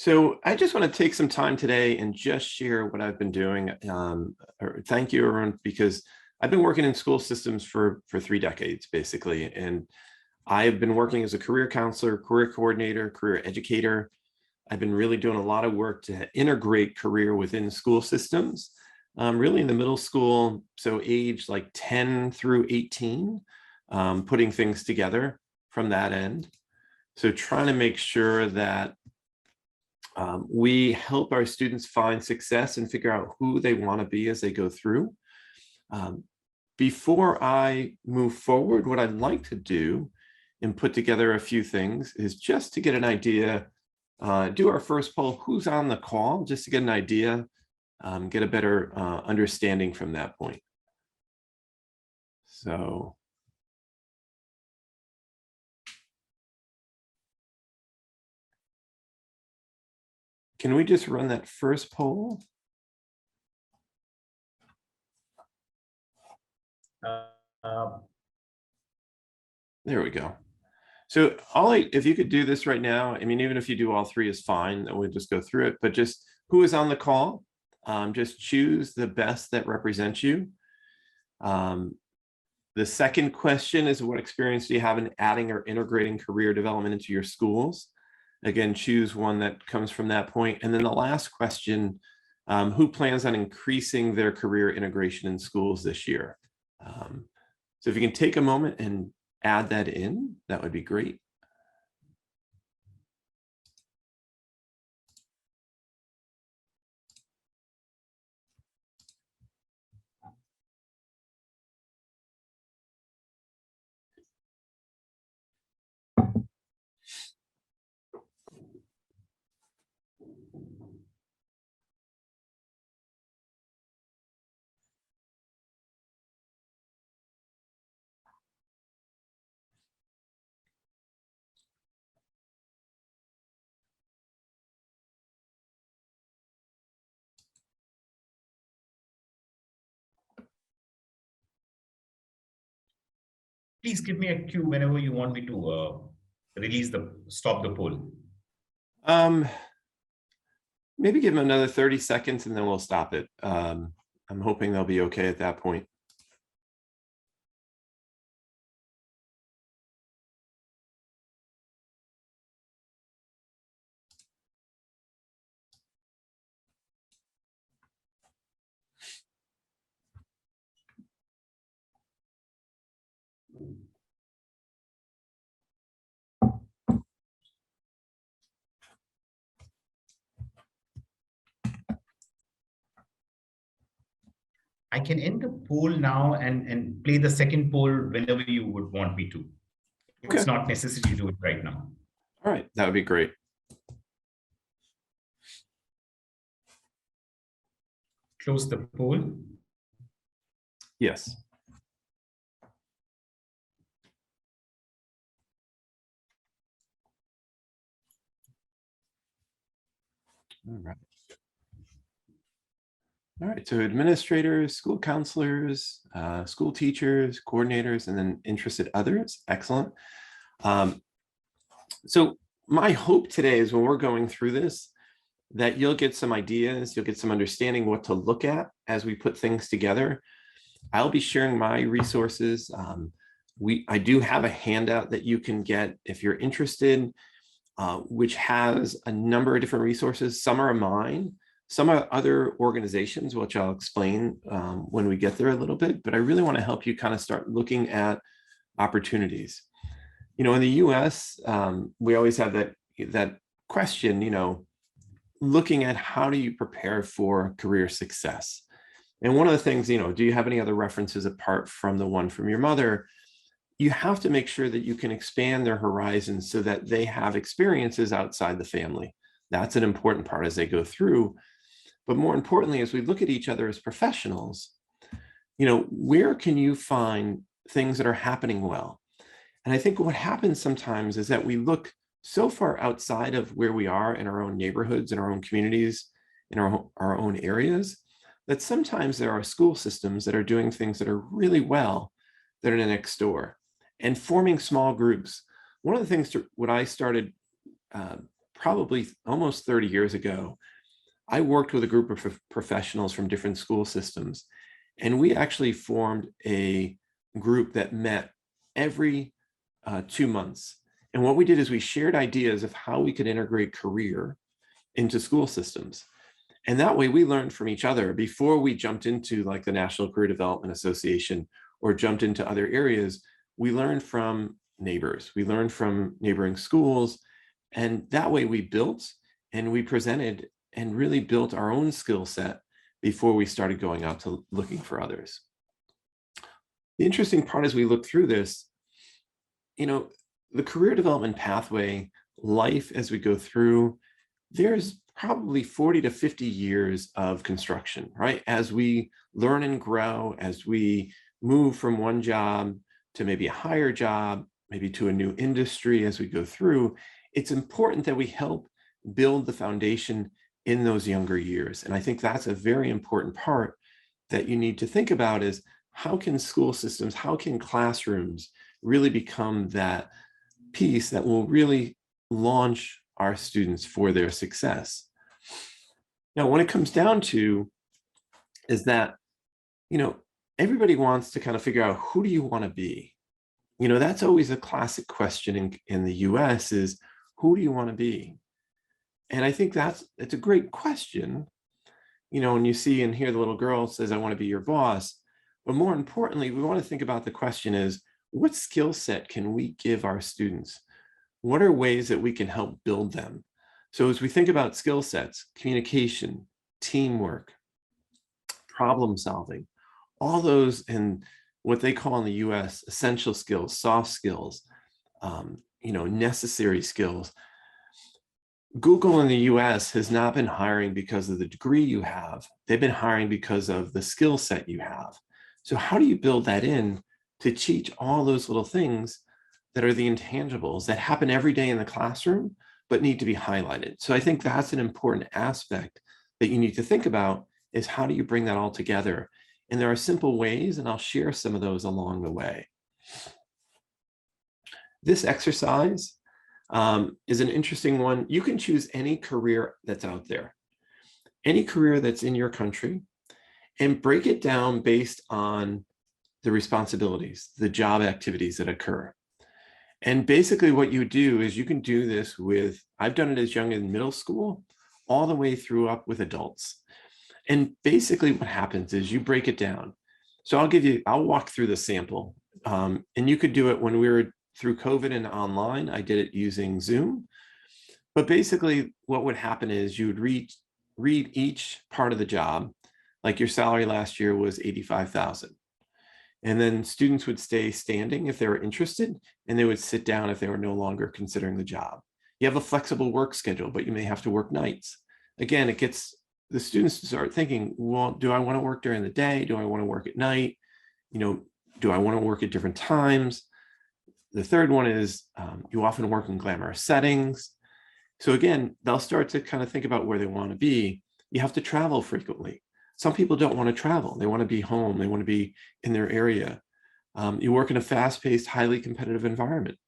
So I just want to take some time today and just share what I've been doing. Thank you, everyone, because I've been working in school systems for 3 decades, basically. And I've been working as a career counselor, career coordinator, career educator. I've been really doing a lot of work to integrate career within school systems, really in the middle school, so age like 10 through 18, putting things together from that end. So trying to make sure that we help our students find success and figure out who they want to be as they go through. Before I move forward, what I'd like to do and put together a few things is just to get an idea, do our first poll, who's on the call, just to get an idea, get a better understanding from that point. So. Can we just run that first poll? There we go. So if you could do this right now, I mean, even if you do all 3 is fine, and we'll just go through it, but just who is on the call, just choose the best that represents you. The second question is, what experience do you have in adding or integrating career development into your schools? Again, choose one that comes from that point. And then the last question, who plans on increasing their career integration in schools this year? So if you can take a moment and add that in, that would be great. Please give me a cue whenever you want me to stop the poll. Maybe give them another 30 seconds and then we'll stop it. I'm hoping they'll be okay at that point. I can end the poll now and play the second poll whenever you would want me to. Okay. It's not necessary to do it right now. All right, that would be great. Close the poll. Yes. All right. All right, so administrators, school counselors, school teachers, coordinators, and then interested others. Excellent. So my hope today is when we're going through this, that you'll get some ideas, you'll get some understanding what to look at as we put things together. I'll be sharing my resources. I do have a handout that you can get if you're interested, which has a number of different resources. Some are mine. Some are other organizations, which I'll explain when we get there a little bit, but I really want to help you kind of start looking at opportunities. You know, in the US, we always have that question, you know, looking at how do you prepare for career success? And one of the things, you know, do you have any other references apart from the one from your mother? You have to make sure that you can expand their horizons so that they have experiences outside the family. That's an important part as they go through. But more importantly, as we look at each other as professionals, you know, where can you find things that are happening well? And I think what happens sometimes is that we look so far outside of where we are in our own neighborhoods, in our own communities, in our own areas, that sometimes there are school systems that are doing things that are really well that are next door and forming small groups. One of the things what I started probably almost 30 years ago, I worked with a group of professionals from different school systems, and we actually formed a group that met every 2 months. And what we did is we shared ideas of how we could integrate career into school systems. And that way we learned from each other before we jumped into like the National Career Development Association or jumped into other areas. We learned from neighbors, we learned from neighboring schools, and that way we built and we presented and really built our own skill set before we started going out to looking for others. The interesting part as we look through this, you know, the career development pathway, life as we go through, there's probably 40 to 50 years of construction, right? As we learn and grow, as we move from one job to maybe a higher job, maybe to a new industry as we go through, it's important that we help build the foundation in those younger years. And I think that's a very important part that you need to think about is how can school systems, how can classrooms really become that piece that will really launch our students for their success. Now, when it comes down to is that, you know, everybody wants to kind of figure out who do you want to be? You know, that's always a classic question in the US is who do you want to be? And I think it's a great question. You know, when you see and hear the little girl says, I want to be your boss. But more importantly, we want to think about the question is, what skill set can we give our students? What are ways that we can help build them? So as we think about skill sets, communication, teamwork, problem solving, all those and what they call in the US essential skills, soft skills, you know, necessary skills. Google in the US has not been hiring because of the degree you have. They've been hiring because of the skill set you have. So how do you build that in to teach all those little things that are the intangibles that happen every day in the classroom, but need to be highlighted? So I think that's an important aspect that you need to think about is how do you bring that all together? And there are simple ways, and I'll share some of those along the way. This exercise is an interesting one. You can choose any career that's out there, any career that's in your country, and break it down based on the responsibilities, the job activities that occur. And basically what you do is you can do this with, I've done it as young as middle school, all the way through up with adults. And basically what happens is you break it down. So I'll walk through the sample. And you could do it when we were through COVID and online. I did it using Zoom. But basically what would happen is you would read each part of the job. Like your salary last year was $85,000. And then students would stay standing if they were interested, and they would sit down if they were no longer considering the job. You have a flexible work schedule, but you may have to work nights. Again, it gets the students to start thinking, well, do I want to work during the day? Do I want to work at night? You know, do I want to work at different times? The third one is you often work in glamorous settings. So again, they'll start to kind of think about where they want to be. You have to travel frequently. Some people don't want to travel. They want to be home. They want to be in their area. You work in a fast-paced, highly competitive environment.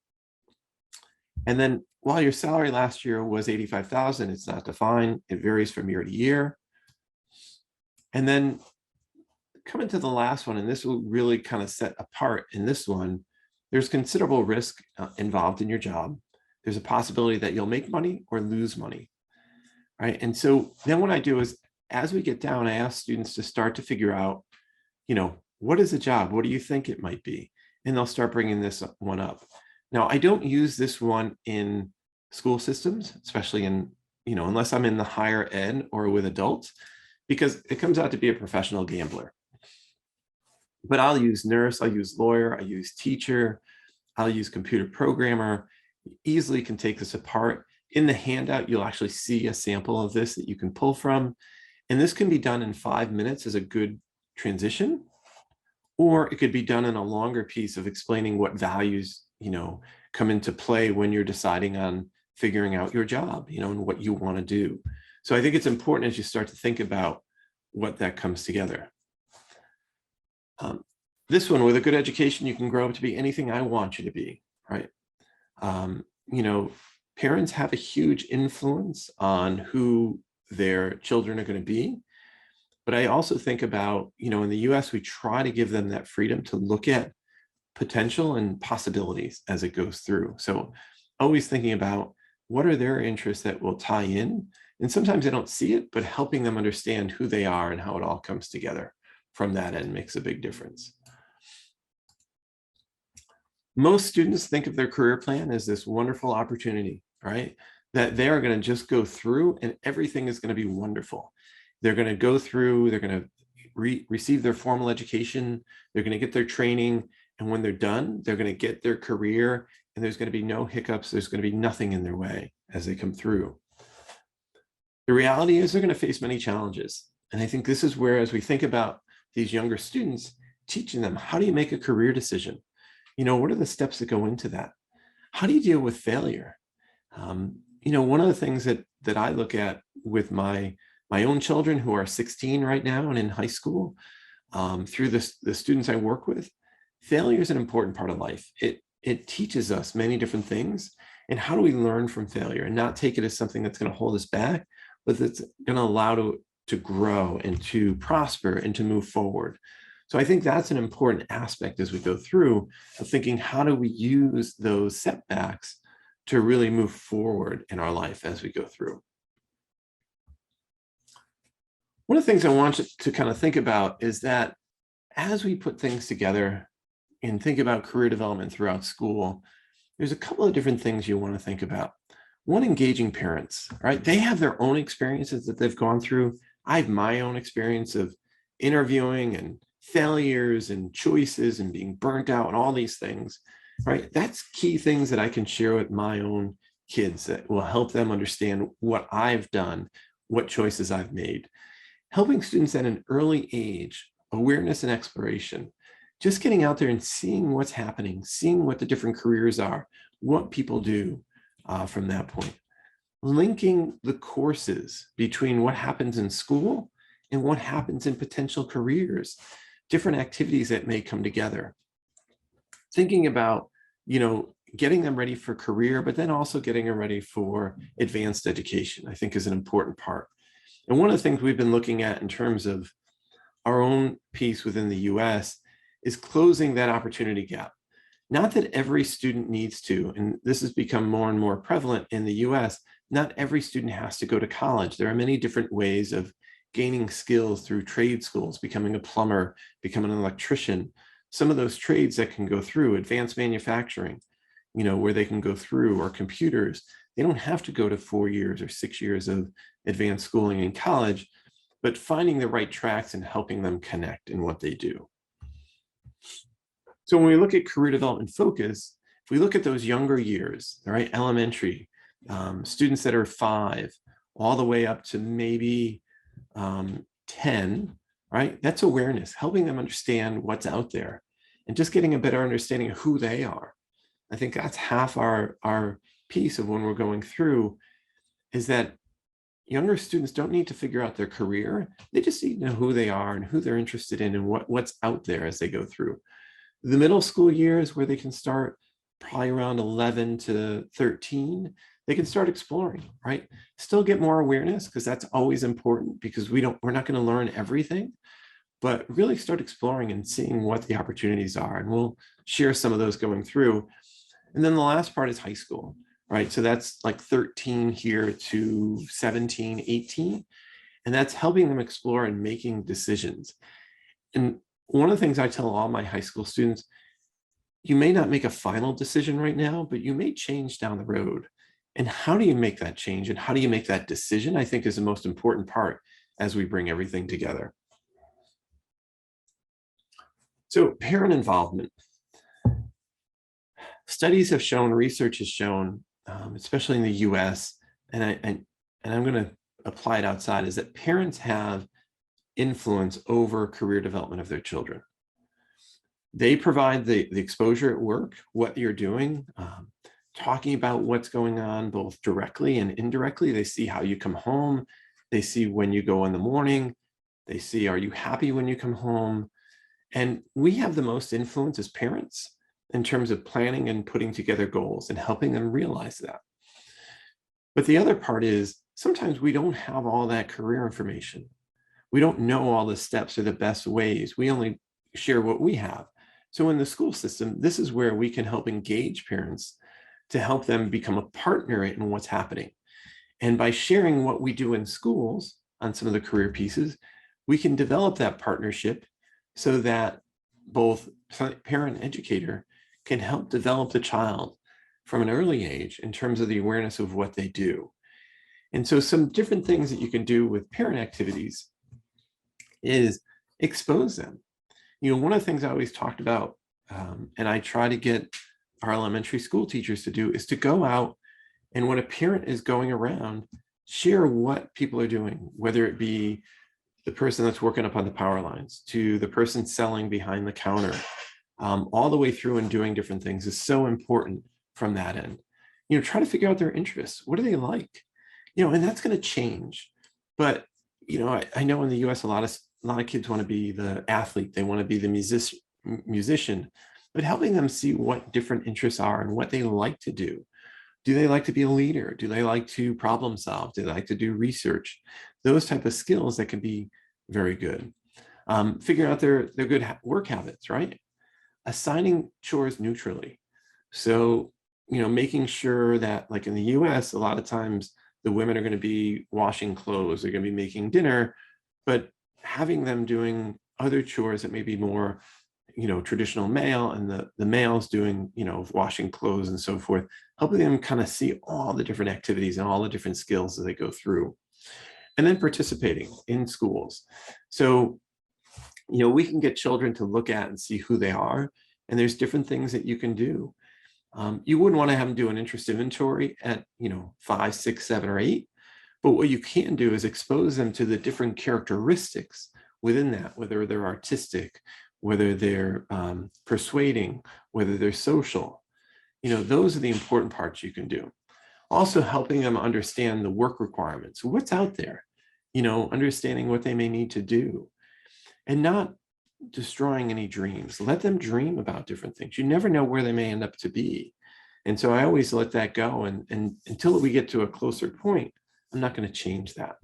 And then while your salary last year was $85,000, it's not defined. It varies from year to year. And then coming to the last one, and this will really kind of set apart in this one, there's considerable risk involved in your job. There's a possibility that you'll make money or lose money, right? And so then what I do is, as we get down, I ask students to start to figure out, you know, what is a job? What do you think it might be? And they'll start bringing this one up. Now, I don't use this one in school systems, especially in, you know, unless I'm in the higher ed or with adults, because it comes out to be a professional gambler. But I'll use nurse, I'll use lawyer, I use teacher, I'll use computer programmer. You easily can take this apart. In the handout, you'll actually see a sample of this that you can pull from. And this can be done in 5 minutes as a good transition, or it could be done in a longer piece of explaining what values, you know, come into play when you're deciding on figuring out your job, you know, and what you want to do. So I think it's important as you start to think about what that comes together. This one, with a good education, you can grow up to be anything I want you to be, right? You know, Parents have a huge influence on who their children are going to be. But I also think about, in the US, we try to give them that freedom to look at potential and possibilities as it goes through. So always thinking about what are their interests that will tie in. And sometimes they don't see it, but helping them understand who they are and how it all comes together from that end makes a big difference. Most students think of their career plan as this wonderful opportunity, right? That they are going to just go through and everything is going to be wonderful. They're going to go through, they're going to receive their formal education, they're going to get their training, and when they're done, they're going to get their career, and there's going to be no hiccups, there's going to be nothing in their way as they come through. The reality is they're going to face many challenges. And I think this is where, as we think about these younger students, teaching them, how do you make a career decision? What are the steps that go into that? How do you deal with failure? One of the things that I look at with my own children who are 16 right now and in high school, through the students I work with, failure is an important part of life. It teaches us many different things. And how do we learn from failure and not take it as something that's going to hold us back, but that's going to allow to grow and to prosper and to move forward. So I think that's an important aspect as we go through of thinking, how do we use those setbacks to really move forward in our life as we go through? One of the things I want you to kind of think about is that as we put things together and think about career development throughout school, there's a couple of different things you want to think about. One, engaging parents, right? They have their own experiences that they've gone through. I have my own experience of interviewing and failures and choices and being burnt out and all these things, right? That's key things that I can share with my own kids that will help them understand what I've done, what choices I've made. Helping students at an early age, awareness and exploration, just getting out there and seeing what's happening, seeing what the different careers are, what people do from that point. Linking the courses between what happens in school and what happens in potential careers, different activities that may come together. Thinking about, getting them ready for career, but then also getting them ready for advanced education, I think is an important part. And one of the things we've been looking at in terms of our own piece within the US is closing that opportunity gap. Not that every student needs to, and this has become more and more prevalent in the US, not every student has to go to college. There are many different ways of gaining skills through trade schools, becoming a plumber, becoming an electrician, some of those trades that can go through advanced manufacturing, where they can go through, or computers. They don't have to go to 4 years or 6 years of advanced schooling in college, but finding the right tracks and helping them connect in what they do. So when we look at career development focus, if we look at those younger years, right, elementary, students that are 5, all the way up to maybe 10, right? That's awareness, helping them understand what's out there and just getting a better understanding of who they are. I think that's half our piece of when we're going through, is that younger students don't need to figure out their career. They just need to know who they are and who they're interested in and what's out there as they go through. The middle school years, where they can start probably around 11 to 13, they can start exploring, right? Still get more awareness, because that's always important, because we're not going to learn everything, but really start exploring and seeing what the opportunities are. And we'll share some of those going through. And then the last part is high school, right? So that's like 13 here to 17, 18. And that's helping them explore and making decisions. And one of the things I tell all my high school students, you may not make a final decision right now, but you may change down the road. And how do you make that change and how do you make that decision, I think, is the most important part as we bring everything together. So parent involvement. Studies have shown, research has shown, especially in the US, and I'm going to apply it outside, is that parents have influence over career development of their children. They provide the exposure at work, what you're doing, talking about what's going on both directly and indirectly. They see how you come home. They see when you go in the morning. They see, are you happy when you come home? And we have the most influence as parents in terms of planning and putting together goals and helping them realize that. But the other part is sometimes we don't have all that career information. We don't know all the steps or the best ways. We only share what we have. So in the school system, this is where we can help engage parents to help them become a partner in what's happening. And by sharing what we do in schools on some of the career pieces, we can develop that partnership so that both parent and educator can help develop the child from an early age in terms of the awareness of what they do. And so some different things that you can do with parent activities is expose them. One of the things I always talked about, and I try to get our elementary school teachers to do, is to go out and when a parent is going around, share what people are doing, whether it be the person that's working up on the power lines to the person selling behind the counter, all the way through and doing different things is so important from that end. Try to figure out their interests. What do they like? And that's going to change. But, I know in the US, a lot of kids want to be the athlete. They want to be the musician, but helping them see what different interests are and what they like to do. Do they like to be a leader? Do they like to problem solve? Do they like to do research? Those type of skills that can be very good. Figure out their good work habits, right? Assigning chores neutrally. So, making sure that, like in the US, a lot of times the women are going to be washing clothes, they're going to be making dinner, but having them doing other chores that may be more, traditional male, and the males doing, washing clothes and so forth, helping them kind of see all the different activities and all the different skills that they go through. And then participating in schools. So, we can get children to look at and see who they are, and there's different things that you can do. You wouldn't want to have them do an interest inventory at, 5, 6, 7, or 8. But what you can do is expose them to the different characteristics within that, whether they're artistic, whether they're persuading, whether they're social. Those are the important parts you can do. Also helping them understand the work requirements, what's out there, understanding what they may need to do, and not destroying any dreams. Let them dream about different things. You never know where they may end up to be. And so I always let that go. And until we get to a closer point, I'm not going to change that.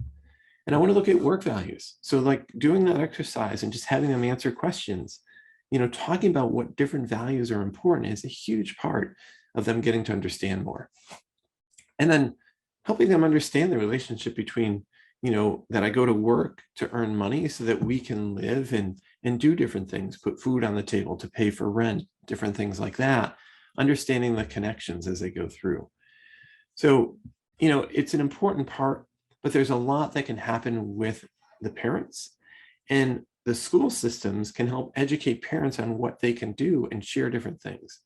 And I want to look at work values. So like doing that exercise and just having them answer questions, talking about what different values are important is a huge part of them getting to understand more. And then helping them understand the relationship between, that I go to work to earn money so that we can live and do different things, put food on the table, to pay for rent, different things like that, understanding the connections as they go through. So, it's an important part, but there's a lot that can happen with the parents, and the school systems can help educate parents on what they can do and share different things.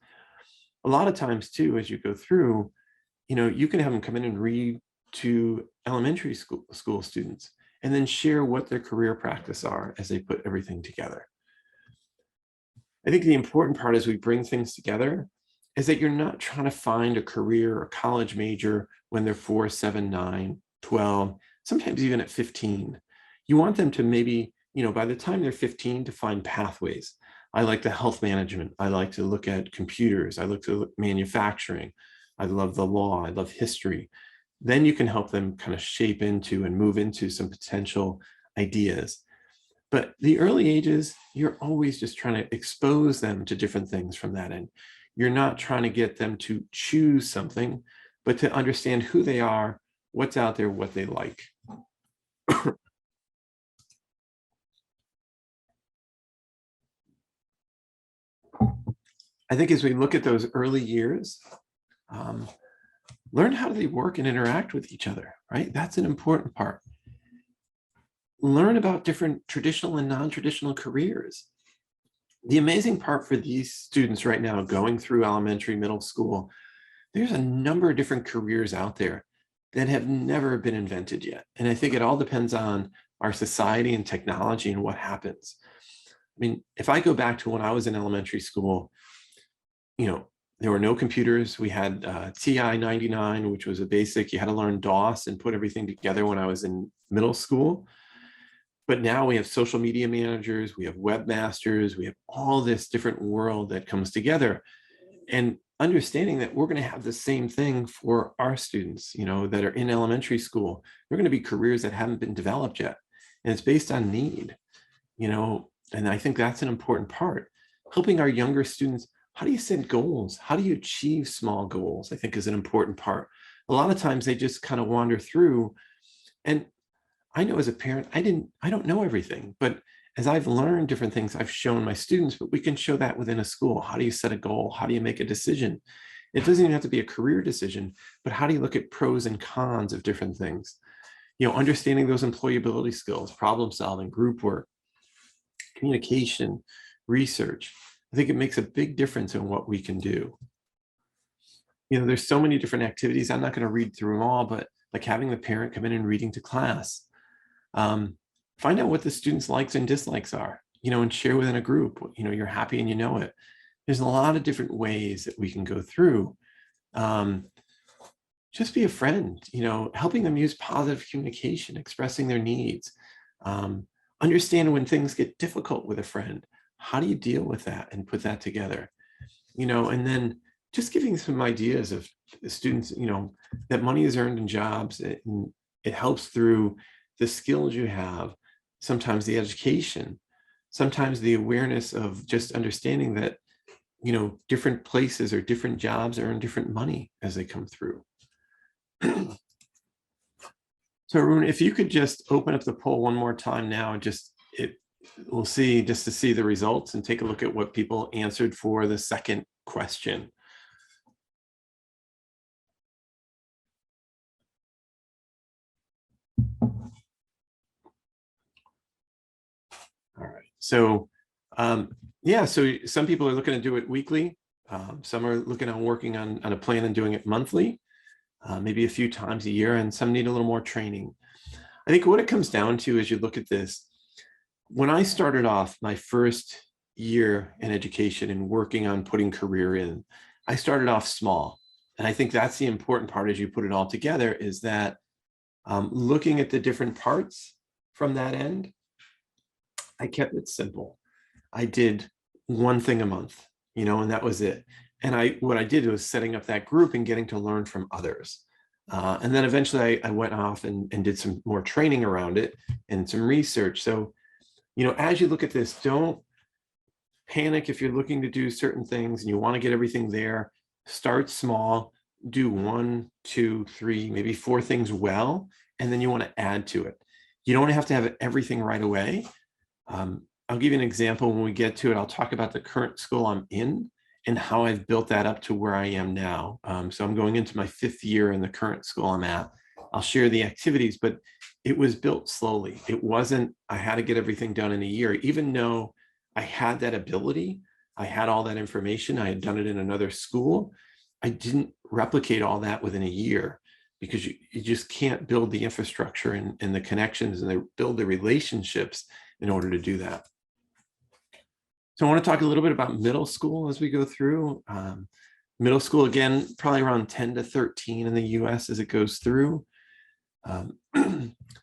A lot of times too, as you go through, you can have them come in and read to elementary school students and then share what their career practice are as they put everything together. I think the important part as we bring things together is that you're not trying to find a career or college major when they're 4, 7, 9, 12, sometimes even at 15. You want them to maybe, by the time they're 15, to find pathways. I like the health management. I like to look at computers. I look to manufacturing. I love the law. I love history. Then you can help them kind of shape into and move into some potential ideas. But the early ages, you're always just trying to expose them to different things from that end. You're not trying to get them to choose something, but to understand who they are, what's out there, what they like. I think as we look at those early years, learn how they work and interact with each other, right? That's an important part. Learn about different traditional and non-traditional careers. The amazing part for these students right now going through elementary, middle school, there's a number of different careers out there that have never been invented yet. And I think it all depends on our society and technology and what happens. I mean, if I go back to when I was in elementary school, there were no computers. We had TI-99, which was a basic. You had to learn DOS and put everything together when I was in middle school. But now we have social media managers, we have webmasters, we have all this different world that comes together. And understanding that we're going to have the same thing for our students, that are in elementary school. They're going to be careers that haven't been developed yet. And it's based on need, and I think that's an important part. Helping our younger students, how do you set goals? How do you achieve small goals? I think is an important part. A lot of times they just kind of wander through. And I know as a parent, I don't know everything, but as I've learned different things, I've shown my students, but we can show that within a school. How do you set a goal? How do you make a decision? It doesn't even have to be a career decision, but how do you look at pros and cons of different things? Understanding those employability skills, problem solving, group work, communication, research. I think it makes a big difference in what we can do. There's so many different activities. I'm not going to read through them all, but like having the parent come in and reading to class. Find out what the students' likes and dislikes are, and share within a group, you're happy and you know it. There's a lot of different ways that we can go through. Just be a friend, helping them use positive communication, expressing their needs. Understand when things get difficult with a friend. How do you deal with that and put that together? And then just giving some ideas of the students, that money is earned in jobs. It helps through the skills you have, sometimes the education, sometimes the awareness of just understanding that, different places or different jobs earn different money as they come through. So Arun, if you could just open up the poll one more time now, we'll see just to see the results and take a look at what people answered for the second question. All right, so yeah, so some people are looking to do it weekly. Some are looking at working on a plan and doing it monthly, maybe a few times a year, and some need a little more training. I think what it comes down to as you look at this, when I started off my first year in education and working on putting career in, I started off small. And I think that's the important part as you put it all together, is that looking at the different parts from that end, I kept it simple. I did one thing a month, and that was it. And what I did was setting up that group and getting to learn from others. And then eventually I went off and did some more training around it and some research. So, as you look at this, don't panic if you're looking to do certain things and you want to get everything there. Start small, do 1, 2, 3, maybe 4 things well, and then you want to add to it. You don't have to have everything right away. I'll give you an example when we get to it. I'll talk about the current school I'm in and how I've built that up to where I am now. So I'm going into my 5th year in the current school I'm at. I'll share the activities, but it was built slowly. It wasn't, I had to get everything done in a year, even though I had that ability. I had all that information. I had done it in another school. I didn't replicate all that within a year because you just can't build the infrastructure and the connections and build the relationships in order to do that. So I want to talk a little bit about middle school as we go through. Middle school, again, probably around 10 to 13 in the US as it goes through.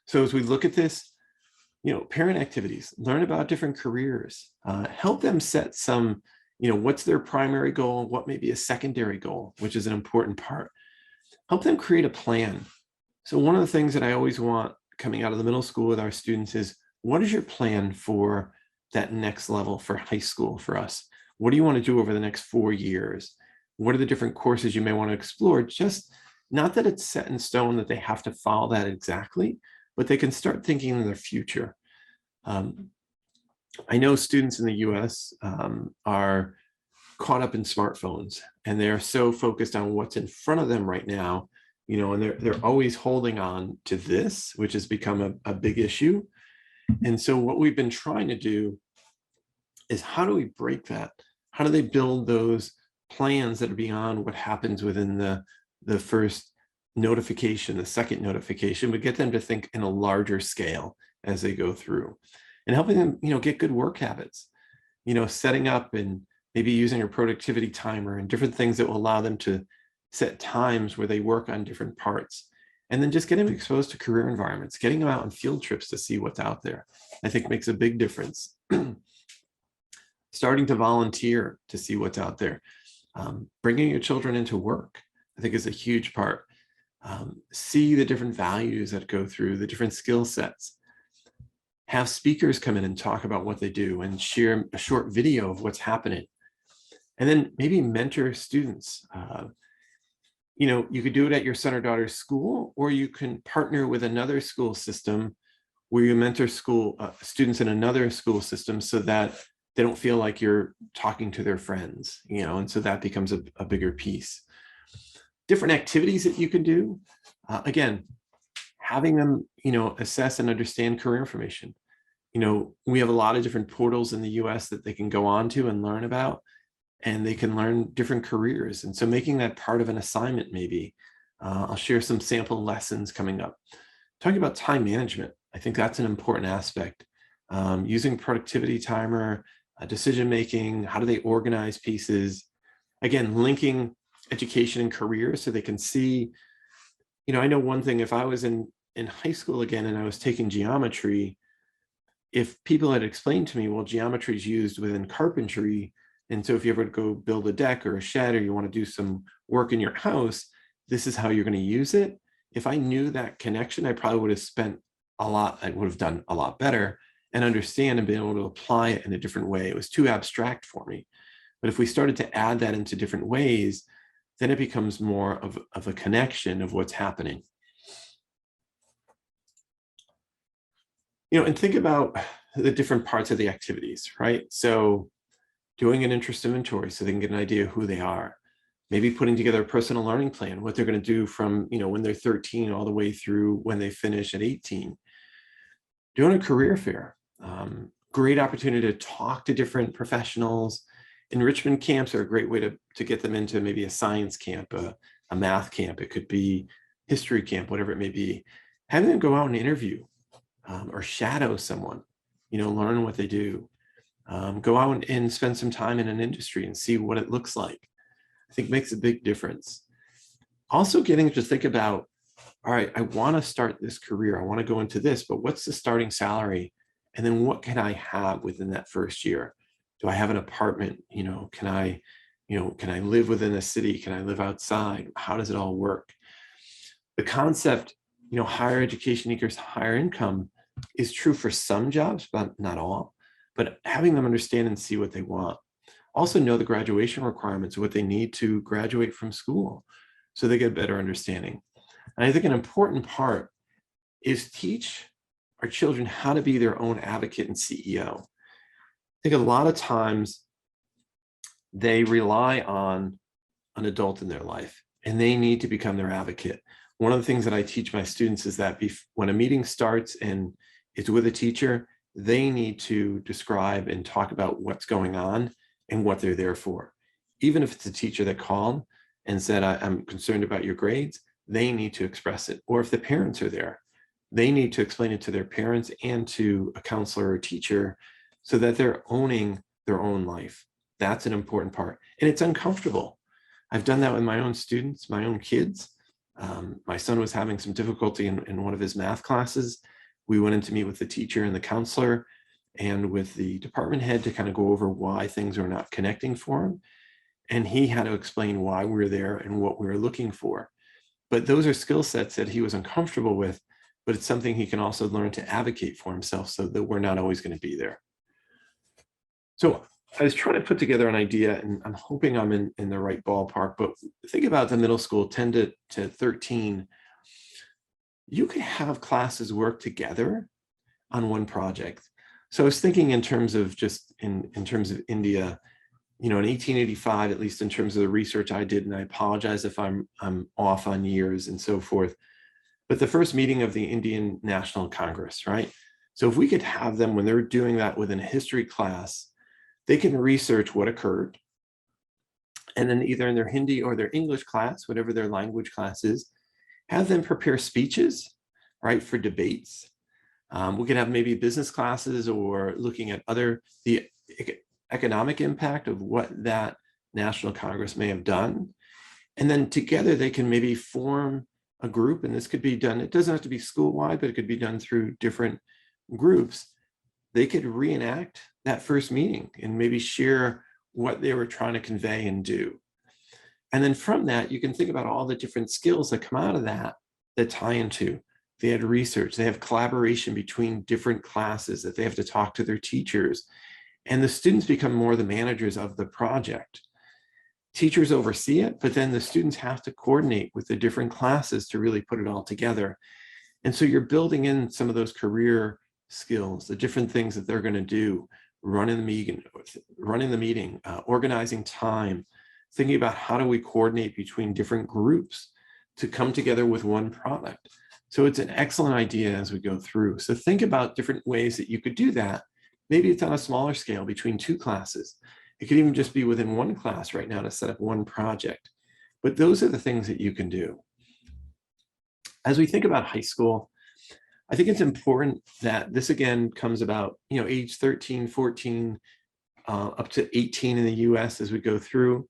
So as we look at this, parent activities, learn about different careers, help them set some, what's their primary goal, what may be a secondary goal, which is an important part. Help them create a plan. So one of the things that I always want coming out of the middle school with our students is, what is your plan for that next level for high school for us? What do you want to do over the next 4 years? What are the different courses you may want to explore? Just not that it's set in stone that they have to follow that exactly, but they can start thinking in their future. I know students in the US are caught up in smartphones and they're so focused on what's in front of them right now, and they're always holding on to this, which has become a big issue. And so what we've been trying to do is, how do we break that? How do they build those plans that are beyond what happens within the first notification, the second notification, but get them to think in a larger scale as they go through, and helping them, get good work habits, setting up and maybe using a productivity timer and different things that will allow them to set times where they work on different parts. And then just getting them exposed to career environments, getting them out on field trips to see what's out there, I think makes a big difference. Starting to volunteer to see what's out there. Bringing your children into work, I think, is a huge part. See the different values that go through, the different skill sets. Have speakers come in and talk about what they do and share a short video of what's happening. And then maybe mentor students. You could do it at your son or daughter's school, or you can partner with another school system where you mentor students in another school system so that they don't feel like you're talking to their friends, and so that becomes a bigger piece. Different activities that you can do. Again, having them, assess and understand career information. We have a lot of different portals in the US that they can go on to and learn about, and they can learn different careers. And so making that part of an assignment, maybe. I'll share some sample lessons coming up. Talking about time management, I think that's an important aspect. Using productivity timer, decision-making, how do they organize pieces? Again, linking education and career so they can see, I know one thing, if I was in high school again and I was taking geometry, if people had explained to me, well, geometry is used within carpentry, and so if you ever go build a deck or a shed, or you want to do some work in your house, this is how you're going to use it. If I knew that connection, I probably would have spent a lot, I would have done a lot better and understand and been able to apply it in a different way. It was too abstract for me. But if we started to add that into different ways, then it becomes more of a connection of what's happening. And think about the different parts of the activities, right? So doing an interest inventory so they can get an idea of who they are. Maybe putting together a personal learning plan, what they're going to do from, when they're 13 all the way through when they finish at 18. Doing a career fair, great opportunity to talk to different professionals. Enrichment camps are a great way to get them into maybe a science camp, a math camp. It could be history camp, whatever it may be. Having them go out and interview or shadow someone, learn what they do. Go out and spend some time in an industry and see what it looks like. I think makes a big difference. Also getting to think about, all right, I want to start this career. I want to go into this, but what's the starting salary? And then what can I have within that first year? Do I have an apartment? Can I live within a city? Can I live outside? How does it all work? The concept, higher education equals higher income is true for some jobs, but not all. But having them understand and see what they want. Also know the graduation requirements, what they need to graduate from school, so they get a better understanding. And I think an important part is teach our children how to be their own advocate and CEO. I think a lot of times they rely on an adult in their life, and they need to become their advocate. One of the things that I teach my students is that when a meeting starts and it's with a teacher, they need to describe and talk about what's going on and what they're there for. Even if it's a teacher that called and said, I'm concerned about your grades, they need to express it. Or if the parents are there, they need to explain it to their parents and to a counselor or teacher so that they're owning their own life. That's an important part. And it's uncomfortable. I've done that with my own students, my own kids. My son was having some difficulty in one of his math classes. We went in to meet with the teacher and the counselor and with the department head to kind of go over why things are not connecting for him. And he had to explain why we were there and what we were looking for. But those are skill sets that he was uncomfortable with, but it's something he can also learn to advocate for himself so that we're not always going to be there. So I was trying to put together an idea, and I'm hoping I'm in the right ballpark, but think about the middle school, 10 to 13. You could have classes work together on one project. So I was thinking in terms of just in terms of India, in 1885, at least in terms of the research I did, and I apologize if I'm off on years and so forth, but the first meeting of the Indian National Congress, right? So if we could have them, when they're doing that within a history class, they can research what occurred. And then either in their Hindi or their English class, whatever their language class is, have them prepare speeches, right, for debates. We could have maybe business classes or looking at the economic impact of what that National Congress may have done. And then together they can maybe form a group, and this could be done, it doesn't have to be school-wide, but it could be done through different groups. They could reenact that first meeting and maybe share what they were trying to convey and do. And then from that, you can think about all the different skills that come out of that tie into. They had research, they have collaboration between different classes that they have to talk to their teachers. And the students become more the managers of the project. Teachers oversee it, but then the students have to coordinate with the different classes to really put it all together. And so you're building in some of those career skills, the different things that they're going to do, running the meeting, organizing time, thinking about how do we coordinate between different groups to come together with one product. So it's an excellent idea as we go through. So think about different ways that you could do that. Maybe it's on a smaller scale between two classes. It could even just be within one class right now to set up one project. But those are the things that you can do. As we think about high school, I think it's important that this again comes about, age 13, 14, up to 18 in the US as we go through.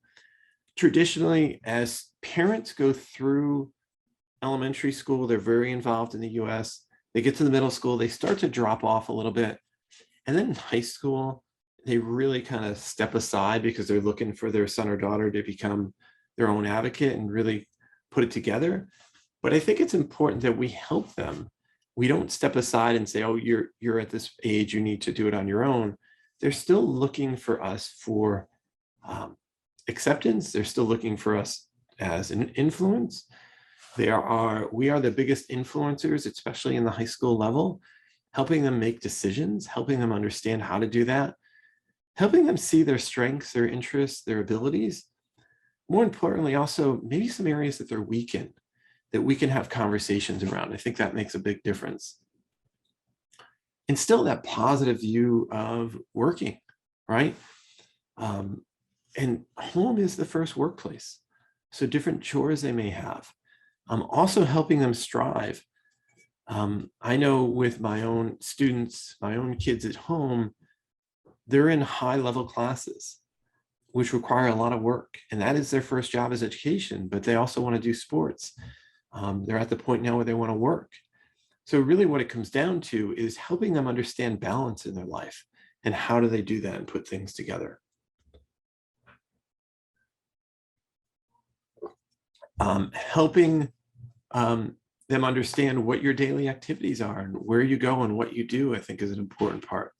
Traditionally, as parents go through elementary school, they're very involved in the US. They get to the middle school, they start to drop off a little bit. And then in high school, they really kind of step aside because they're looking for their son or daughter to become their own advocate and really put it together. But I think it's important that we help them. We don't step aside and say, oh, you're at this age, you need to do it on your own. They're still looking for us for acceptance. They're still looking for us as an influence. We are the biggest influencers, especially in the high school level, helping them make decisions, helping them understand how to do that, helping them see their strengths, their interests, their abilities. More importantly, also maybe some areas that they're weak in, that we can have conversations around. I think that makes a big difference. Instill that positive view of working, right? And home is the first workplace. So different chores they may have. Also helping them strive. I know with my own students, my own kids at home, they're in high-level classes, which require a lot of work. And that is their first job as education, but they also want to do sports. They're at the point now where they want to work. So really what it comes down to is helping them understand balance in their life and how do they do that and put things together. Helping them understand what your daily activities are and where you go and what you do, I think is an important part.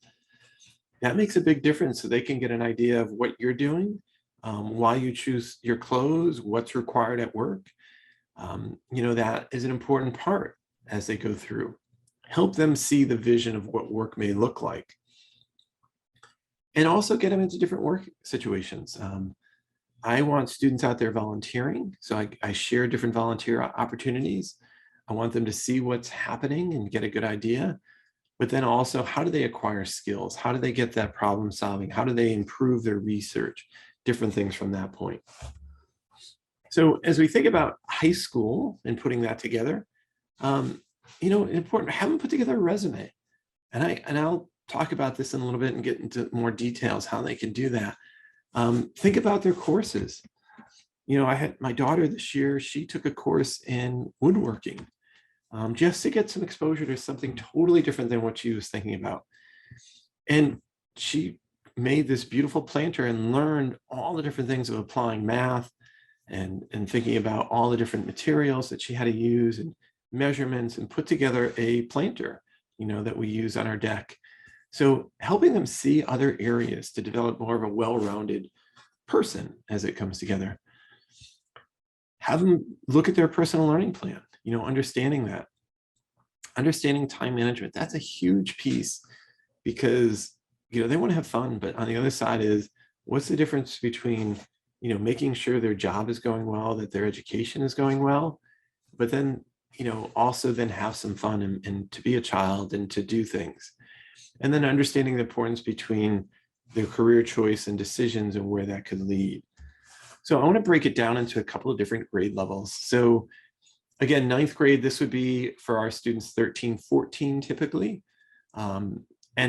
That makes a big difference so they can get an idea of what you're doing, why you choose your clothes, what's required at work. That is an important part as they go through. Help them see the vision of what work may look like. And also get them into different work situations. I want students out there volunteering. So I share different volunteer opportunities. I want them to see what's happening and get a good idea. But then also, how do they acquire skills? How do they get that problem solving? How do they improve their research? Different things from that point. So as we think about high school and putting that together, important, have them put together a resume. And I'll talk about this in a little bit and get into more details, how they can do that. Think about their courses. I had my daughter this year, she took a course in woodworking, just to get some exposure to something totally different than what she was thinking about. And she made this beautiful planter and learned all the different things of applying math and thinking about all the different materials that she had to use and measurements, and put together a planter, that we use on our deck. So helping them see other areas to develop more of a well-rounded person as it comes together. Have them look at their personal learning plan, understanding that. Understanding time management, that's a huge piece because, they want to have fun, but on the other side is, what's the difference between, making sure their job is going well, that their education is going well, but then, also then have some fun and to be a child and to do things. And then understanding the importance between their career choice and decisions and where that could lead. So I want to break it down into a couple of different grade levels. So again, 9th grade, this would be for our students 13, 14 typically. And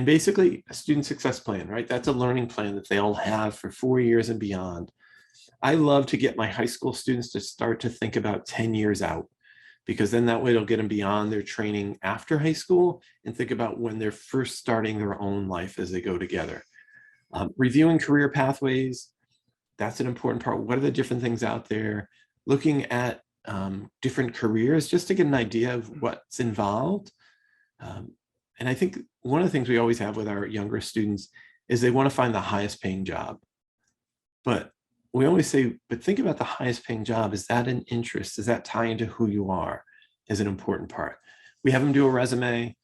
basically a student success plan, right? That's a learning plan that they all have for 4 years and beyond. I love to get my high school students to start to think about 10 years out, because then that way it'll get them beyond their training after high school and think about when they're first starting their own life as they go together. Reviewing career pathways, That's an important part. What are the different things out there? Looking at different careers just to get an idea of what's involved. And I think one of the things we always have with our younger students is they want to find the highest paying job. But we always say, but think about the highest paying job. Is that an interest? Does that tie into who you are? Is an important part. We have them do a resume.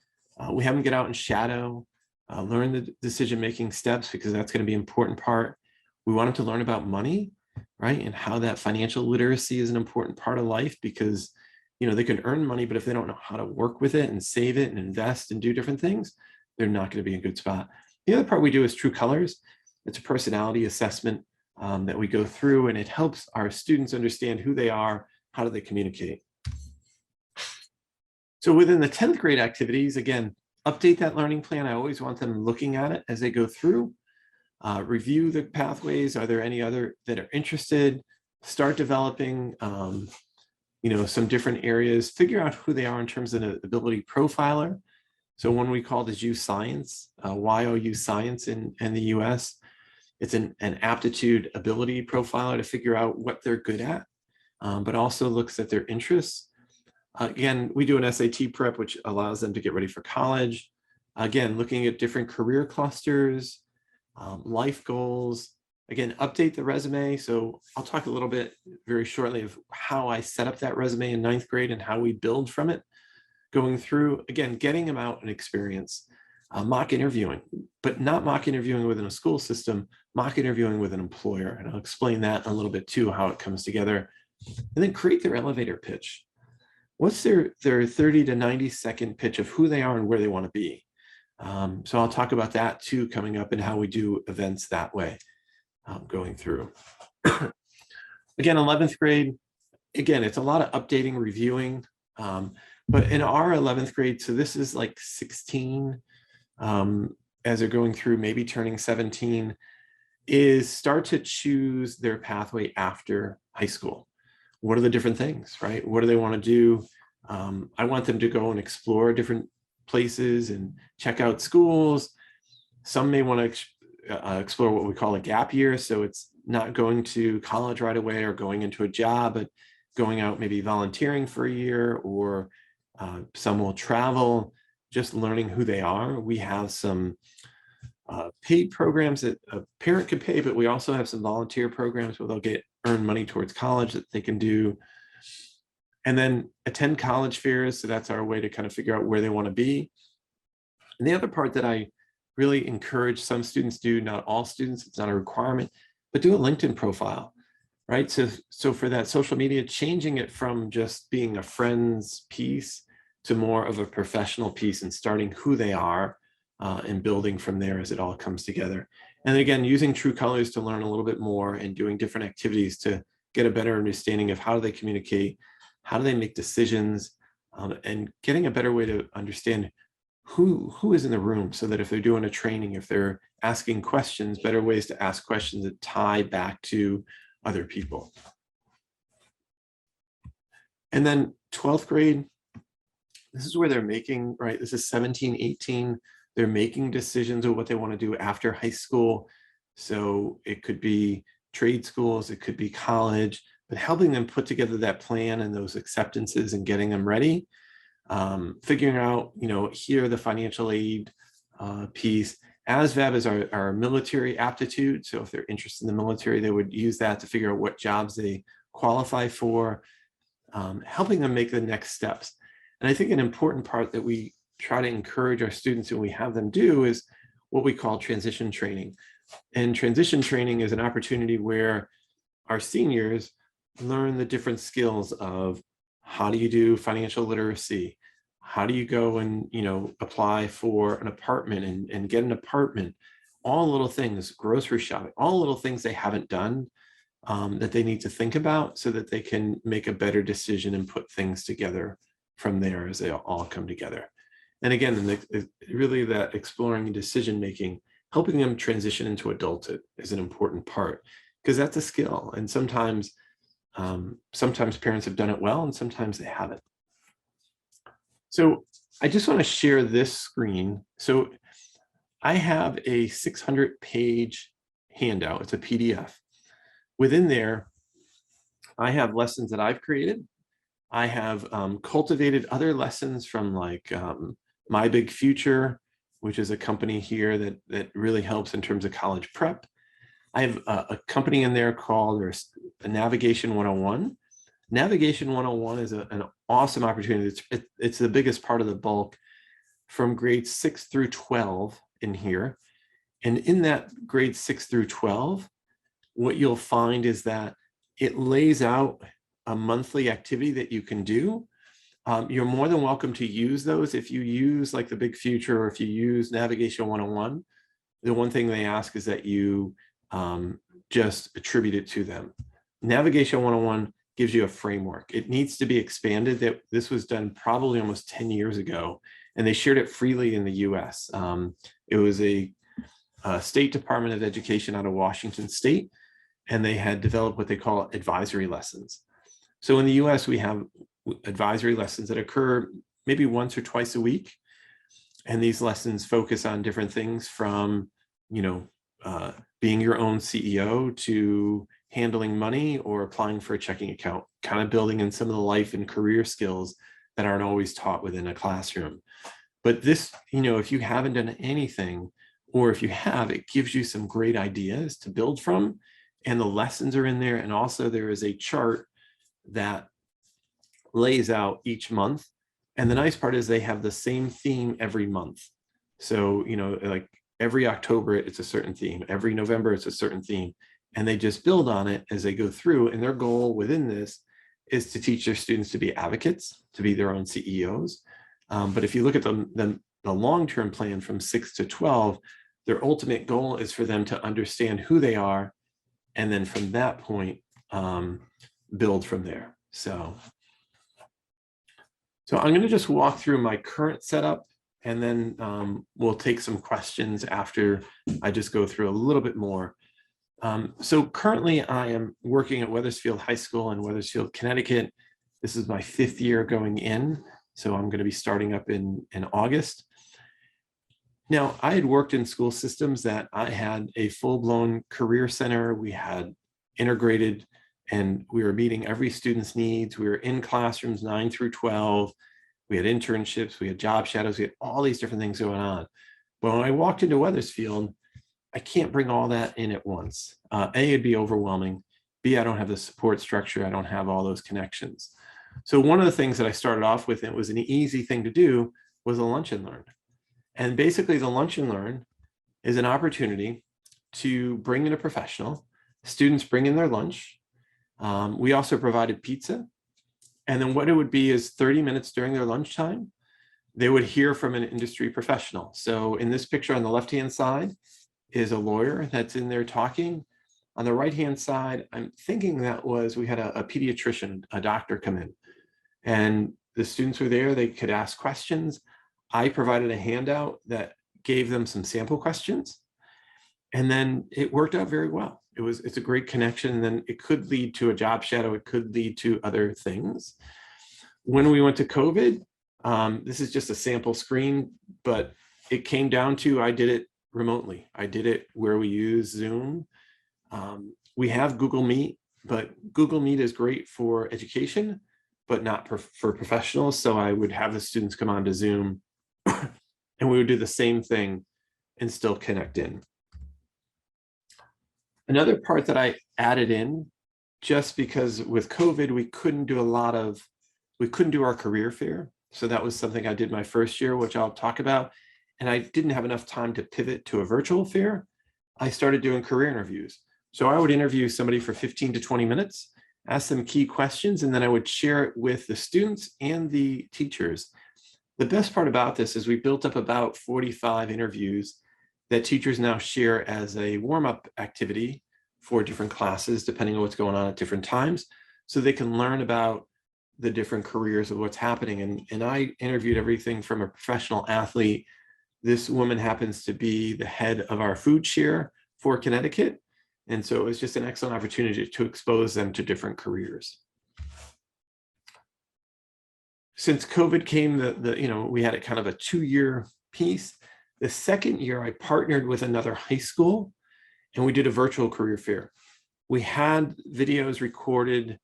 We have them get out and shadow, learn the decision-making steps, because that's going to be an important part. We want them to learn about money, right? And how that financial literacy is an important part of life, because, you know, they can earn money, but if they don't know how to work with it and save it and invest and do different things, they're not going to be in a good spot. The other part we do is True Colors. It's a personality assessment that we go through, and it helps our students understand who they are, how do they communicate. So within the 10th grade activities, again, update that learning plan. I always want them looking at it as they go through, review the pathways. Are there any other that are interested? Start developing, you know, some different areas, figure out who they are in terms of an ability profiler. So one we call is U Science, YOU Science in the US. It's an aptitude ability profiler to figure out what they're good at, but also looks at their interests. Again, we do an SAT prep, which allows them to get ready for college. Again, looking at different career clusters, life goals. Again, update the resume. So I'll talk a little bit very shortly of how I set up that resume in 9th grade and how we build from it. Going through, again, getting them out and experience, mock interviewing, but not mock interviewing within a school system, mock interviewing with an employer. And I'll explain that a little bit too, how it comes together. And then create their elevator pitch. What's their 30 to 90 second pitch of who they are and where they want to be? So I'll talk about that too coming up, and how we do events that way going through. Again, 11th grade, again, it's a lot of updating, reviewing, but in our 11th grade, so this is like 16, as they're going through, maybe turning 17, is start to choose their pathway after high school. What are the different things, right? What do they want to do? I want them to go and explore different places and check out schools. Some may want to explore what we call a gap year. So it's not going to college right away or going into a job, but going out, maybe volunteering for a year, or some will travel, just learning who they are. We have some paid programs that a parent can pay, but we also have some volunteer programs where they'll earn money towards college that they can do. And then attend college fairs. So that's our way to kind of figure out where they want to be. And the other part that I really encourage some students do, not all students, it's not a requirement, but do a LinkedIn profile, right? So for that social media, changing it from just being a friend's piece to more of a professional piece, and starting who they are and building from there as it all comes together. And again, using True Colors to learn a little bit more, and doing different activities to get a better understanding of how do they communicate, how do they make decisions, and getting a better way to understand who is in the room, so that if they're doing a training, if they're asking questions, better ways to ask questions that tie back to other people. And then 12th grade, this is where they're making, right? This is 17, 18. They're making decisions of what they want to do after high school. So it could be trade schools, it could be college, but helping them put together that plan and those acceptances and getting them ready. Figuring out, you know, here the financial aid piece. ASVAB is our military aptitude. So if they're interested in the military, they would use that to figure out what jobs they qualify for, helping them make the next steps. And I think an important part that we try to encourage our students and we have them do is what we call transition training. And transition training is an opportunity where our seniors learn the different skills of how do you do financial literacy? How do you go and, you know, apply for an apartment and get an apartment? All little things, grocery shopping, all little things they haven't done that they need to think about, so that they can make a better decision and put things together from there as they all come together. And again, really that exploring decision making, helping them transition into adulthood is an important part, because that's a skill. And sometimes parents have done it well, and sometimes they haven't. So I just want to share this screen. So I have a 600-page handout. It's a PDF within there, I have lessons that I've created. I have cultivated other lessons from like My Big Future, which is a company here that really helps in terms of college prep. I have a company in there called there's a Navigation 101. Navigation 101 is an awesome opportunity. It's the biggest part of the bulk from grades 6 through 12 in here. And in that grades 6 through 12, what you'll find is that it lays out a monthly activity that you can do. You're more than welcome to use those. If you use like the Big Future, or if you use Navigation 101, the one thing they ask is that you just attribute it to them. Navigation 101 gives you a framework. It needs to be expanded. That this was done probably almost 10 years ago, and they shared it freely in the US. It was a State Department of Education out of Washington State, and they had developed what they call advisory lessons. So in the US, we have advisory lessons that occur maybe once or twice a week. And these lessons focus on different things from, being your own CEO to handling money or applying for a checking account, kind of building in some of the life and career skills that aren't always taught within a classroom. But this, if you haven't done anything, or if you have, it gives you some great ideas to build from. And the lessons are in there. And also there is a chart that lays out each month. And the nice part is they have the same theme every month. So, like every October, it's a certain theme. Every November, it's a certain theme. And they just build on it as they go through. And their goal within this is to teach their students to be advocates, to be their own CEOs. But if you look at the long-term plan from 6 to 12, their ultimate goal is for them to understand who they are. And then from that point, build from there. So I'm going to just walk through my current setup, and then we'll take some questions after I just go through a little bit more. So currently I am working at Wethersfield High School in Wethersfield, Connecticut. This is my 5th year going in. So I'm going to be starting up in August. Now, I had worked in school systems that I had a full-blown career center. We had integrated, and we were meeting every student's needs. We were in classrooms 9 through 12. We had internships, we had job shadows, we had all these different things going on. But when I walked into Wethersfield, I can't bring all that in at once. A, it'd be overwhelming. B, I don't have the support structure. I don't have all those connections. So one of the things that I started off with, it was an easy thing to do, was a lunch and learn. And basically the lunch and learn is an opportunity to bring in a professional. Students bring in their lunch. We also provided pizza. And then what it would be is 30 minutes during their lunchtime, they would hear from an industry professional. So in this picture on the left-hand side is a lawyer that's in there talking. On the right-hand side, I'm thinking we had a pediatrician, a doctor come in, and the students were there. They could ask questions. I provided a handout that gave them some sample questions, and then it worked out very well. It's a great connection. And then it could lead to a job shadow. It could lead to other things. When we went to COVID, this is just a sample screen, but it came down to, I did it remotely. I did it where we use Zoom. We have Google Meet, but Google Meet is great for education, but not for professionals. So I would have the students come on to Zoom and we would do the same thing and still connect in. Another part that I added in, just because with COVID, we couldn't do our career fair. So that was something I did my first year, which I'll talk about. And I didn't have enough time to pivot to a virtual fair. I started doing career interviews. So I would interview somebody for 15 to 20 minutes, ask them key questions, and then I would share it with the students and the teachers. The best part about this is we built up about 45 interviews that teachers now share as a warm-up activity for different classes, depending on what's going on at different times, so they can learn about the different careers of what's happening. And I interviewed everything from a professional athlete. This woman happens to be the head of our food share for Connecticut. And so it was just an excellent opportunity to expose them to different careers. Since COVID came, we had a kind of a 2-year piece. The second year, I partnered with another high school and we did a virtual career fair. we had videos recorded.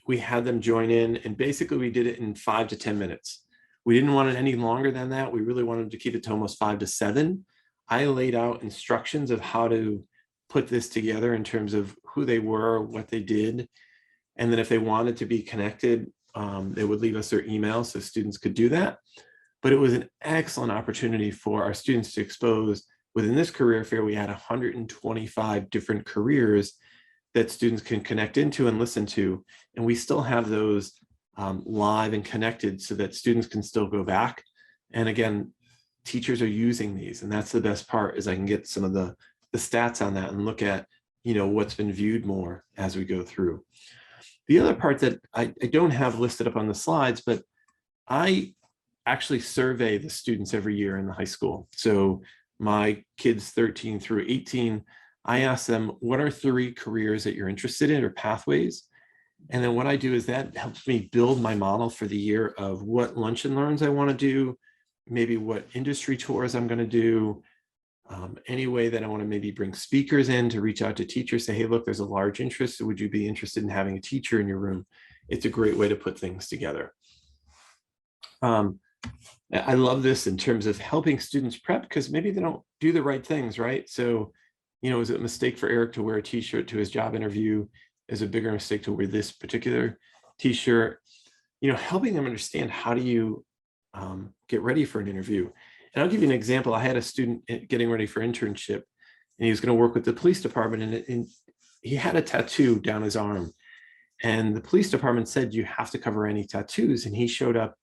We had them join in, and basically we did it in 5 to 10 minutes. We didn't want it any longer than that. We really wanted to keep it to almost 5 to 7. I laid out instructions of how to put this together in terms of who they were, what they did. And then if they wanted to be connected, they would leave us their email so students could do that. But it was an excellent opportunity for our students to expose. Within this career fair, we had 125 different careers that students can connect into and listen to. And we still have those live and connected so that students can still go back. And again, teachers are using these. And that's the best part, is I can get some of the stats on that and look at, what's been viewed more as we go through. The other part that I don't have listed up on the slides, but I actually survey the students every year in the high school. So my kids 13 through 18, I ask them, what are 3 careers that you're interested in or pathways? And then what I do is that helps me build my model for the year of what lunch and learns I want to do, maybe what industry tours I'm going to do, any way that I want to maybe bring speakers in to reach out to teachers, say, hey, look, there's a large interest. Would you be interested in having a teacher in your room? It's a great way to put things together. I love this in terms of helping students prep, because maybe they don't do the right things, right? So, is it a mistake for Eric to wear a t-shirt to his job interview? Is a bigger mistake to wear this particular t-shirt? Helping them understand, how do you get ready for an interview? And I'll give you an example. I had a student getting ready for internship, and he was going to work with the police department, and he had a tattoo down his arm. And the police department said, you have to cover any tattoos. And he showed up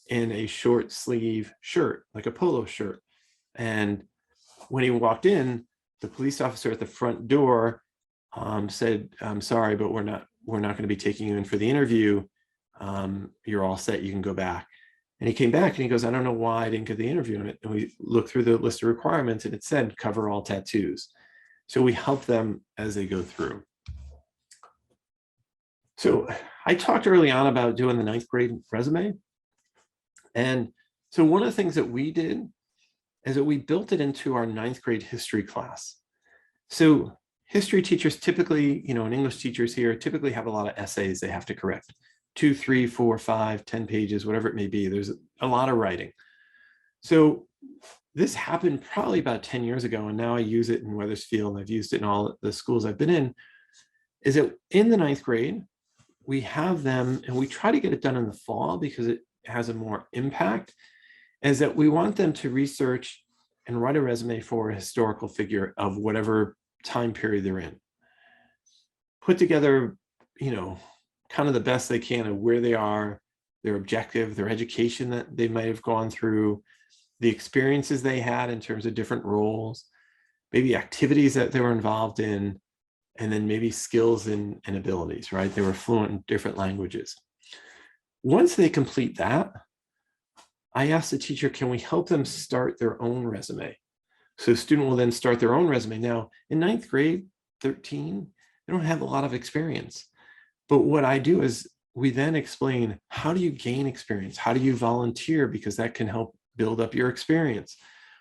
in a short sleeve shirt, like a polo shirt. And when he walked in, the police officer at the front door said, I'm sorry, but we're not going to be taking you in for the interview. You're all set. You can go back. And he came back and he goes, I don't know why I didn't get the interview. And we looked through the list of requirements, and it said cover all tattoos. So we help them as they go through. So I talked early on about doing the 9th grade resume. And so one of the things that we did is that we built it into our 9th grade history class. So history teachers typically, and English teachers here typically have a lot of essays they have to correct. 2, 3, 4, 5, 10 pages, whatever it may be. There's a lot of writing. So this happened probably about 10 years ago, and now I use it in Wethersfield, and I've used it in all the schools I've been in, is that in the 9th grade, we have them, and we try to get it done in the fall because it has a more impact, is that we want them to research and write a resume for a historical figure of whatever time period they're in. Put together, kind of the best they can of where they are, their objective, their education that they might have gone through, the experiences they had in terms of different roles, maybe activities that they were involved in, and then maybe skills and abilities, right? They were fluent in different languages. Once they complete that, I asked the teacher, can we help them start their own resume? So the student will then start their own resume. Now, in 9th grade, 13, they don't have a lot of experience. But what I do is we then explain, how do you gain experience? How do you volunteer? Because that can help build up your experience.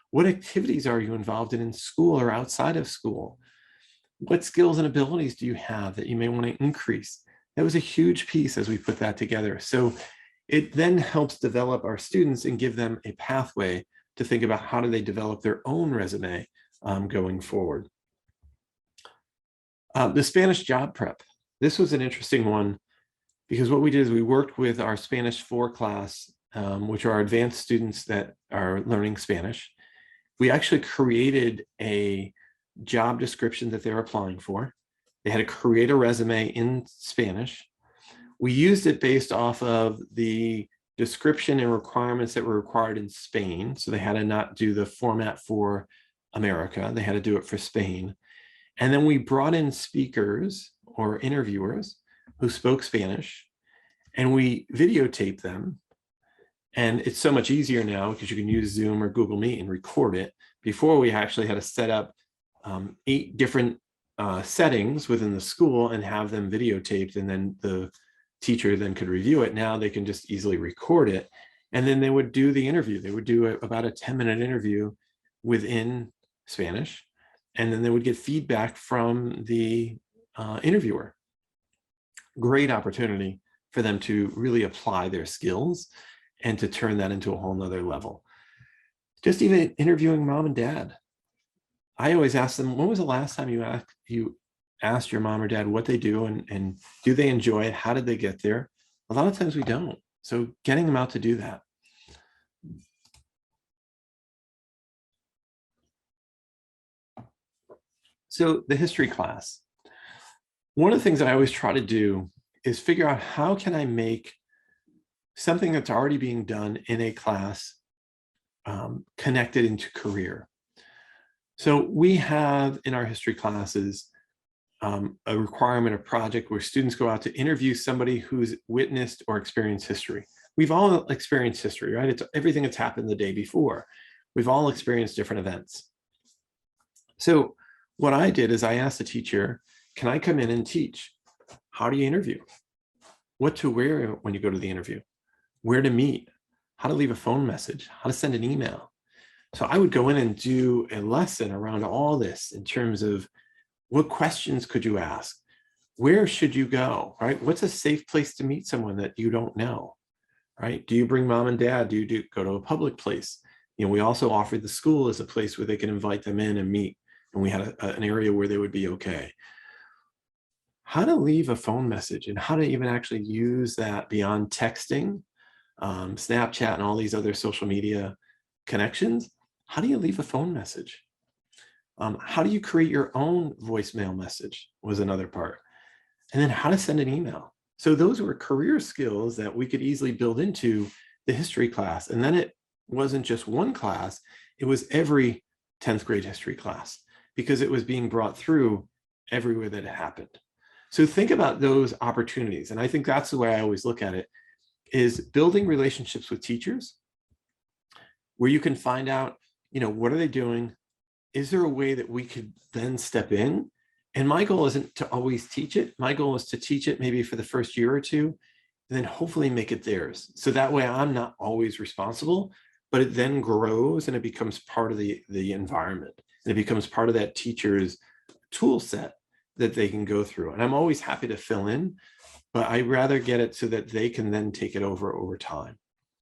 What activities are you involved in school or outside of school? What skills and abilities do you have that you may want to increase? That was a huge piece as we put that together. So it then helps develop our students and give them a pathway to think about how do they develop their own resume going forward. The Spanish job prep. This was an interesting one because what we did is we worked with our Spanish 4 class, which are advanced students that are learning Spanish. We actually created a job description that they're applying for. They had to create a resume in Spanish. We used it based off of the description and requirements that were required in Spain. So they had to not do the format for America. They had to do it for Spain. And then we brought in speakers or interviewers who spoke Spanish, and we videotaped them. And it's so much easier now because you can use Zoom or Google Meet and record it. Before, we actually had to set up 8 different settings within the school and have them videotaped, and then the teacher then could review it. Now they can just easily record it, and then they would do the interview. They would do about a 10-minute interview within Spanish, and then they would get feedback from the interviewer. Great opportunity for them to really apply their skills and to turn that into a whole nother level. Just even interviewing mom and dad. I always ask them, when was the last time you asked your mom or dad what they do and do they enjoy it? How did they get there? A lot of times we don't. So getting them out to do that. So the history class. One of the things I always try to do is figure out how can I make something that's already being done in a class connected into career. So we have in our history classes a requirement, a project where students go out to interview somebody who's witnessed or experienced history. We've all experienced history, right? It's everything that's happened the day before. We've all experienced different events. So what I did is I asked the teacher, can I come in and teach? How do you interview? What to wear when you go to the interview? Where to meet? How to leave a phone message? How to send an email? So I would go in and do a lesson around all this in terms of what questions could you ask? Where should you go, right? What's a safe place to meet someone that you don't know, right? Do you bring mom and dad? Do you go to a public place? You know, we also offered the school as a place where they can invite them in and meet. And we had an area where they would be okay. How to leave a phone message and how to even actually use that beyond texting, Snapchat and all these other social media connections. How do you leave a phone message? How do you create your own voicemail message was another part. And then how to send an email. So those were career skills that we could easily build into the history class. And then it wasn't just one class, it was every 10th grade history class because it was being brought through everywhere that it happened. So think about those opportunities. And I think that's the way I always look at it, is building relationships with teachers where you can find out, you know, what are they doing? Is there a way that we could then step in? And my goal isn't to always teach it. My goal is to teach it maybe for the first year or two, and then hopefully make it theirs. So that way I'm not always responsible, but it then grows and it becomes part of the environment. And it becomes part of that teacher's tool set that they can go through. And I'm always happy to fill in, but I'd rather get it so that they can then take it over time.